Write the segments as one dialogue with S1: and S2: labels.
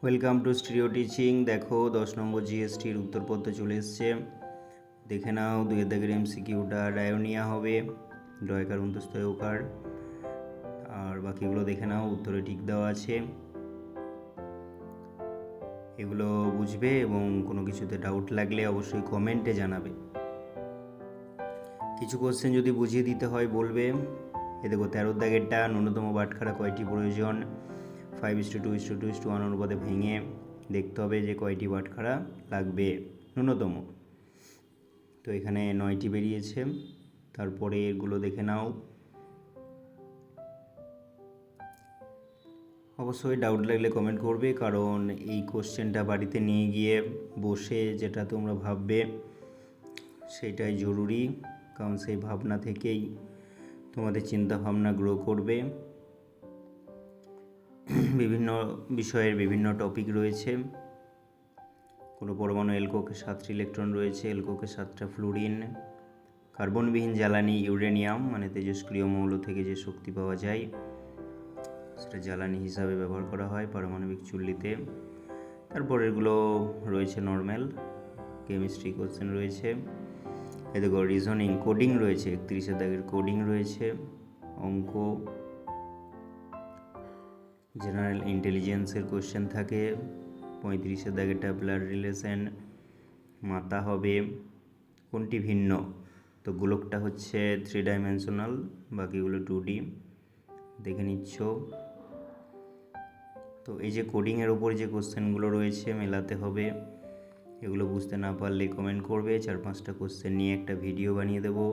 S1: Welcome to stereo teaching. দেখো 10 নম্বর জিএসটির উত্তরপত্র চলে এসছে, দেখে নাও। 2 দাগের এমসিকিউটা ডায়োনিয়া হবে, ডয়কার অন্তস্থ ওকার, আর বাকিগুলো দেখে নাও, উত্তরে ঠিক দেওয়া আছে। এগুলো বুঝবে এবং কোনো কিছুতে ডাউট লাগলে অবশ্যই কমেন্টে জানাবে। কিছু কোশ্চেন যদি বুঝিয়ে দিতে হয় বলবে। এ দেখো 13 দাগেরটা, ন্যূনতম বাটখারা কয়টি প্রয়োজন? 5:2:2:1 অনুপাতে ভেঙে দেখতে হবে যে কয়টি বাটখারা লাগবে ন্যূনতম। তো এখানে 9টি বেরিয়েছে। তারপরে এগুলো দেখে নাও। অবশ্যই ডাউট লাগলে কমেন্ট করবে, কারণ এই কোশ্চেনটা বাড়িতে নিয়ে গিয়ে বসে যেটা তোমরা ভাববে সেটাই জরুরি, কারণ সেই ভাবনা থেকেই তোমাদের চিন্তা ভাবনা গ্রো করবে। বিভিন্ন বিষয়ের বিভিন্ন টপিক রয়েছে। কোনো পরমাণু এলকোকে 7টি ইলেকট্রন রয়েছে, এলকোকে 7টা ফ্লুরিন, কার্বনবিহীন জ্বালানি ইউরেনিয়াম মানে তেজস্ক্রিয় মৌল থেকে যে শক্তি পাওয়া যায় সেটা জ্বালানি হিসাবে ব্যবহার করা হয় পারমাণবিক চুল্লিতে। তারপর এগুলো রয়েছে নর্মাল কেমিস্ট্রি কোশ্চেন রয়েছে। এদিকে রিজনিং কোডিং রয়েছে, 31 দাগের কোডিং রয়েছে, অঙ্ক, জেনারেল ইন্টেলিজেন্সের কোশ্চেন থাকে। 35 দাগেরটা ব্লাড রিলেশন, মাতা হবে কোনটি ভিন্ন? তো গোলকটা হচ্ছে 3 ডাইমেনশনাল, বাকিগুলো 2D দেখে নিচ্ছ। তো এই যে কোডিংয়ের ওপর যে কোশ্চেনগুলো রয়েছে মেলাতে হবে, এগুলো বুঝতে না পারলে কমেন্ট করবে। 4-5টা কোশ্চেন নিয়ে একটা ভিডিও বানিয়ে দেবো।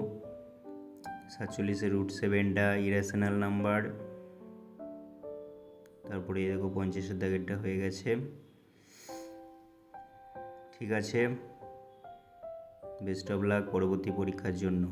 S1: 47 √7টা ইরেশনাল নাম্বার। তারপরে দেখো 50 দাগেরটা হয়ে গেছে। ঠিক আছে, বেস্ট অফ লাক পরবর্তী পরীক্ষার জন্য।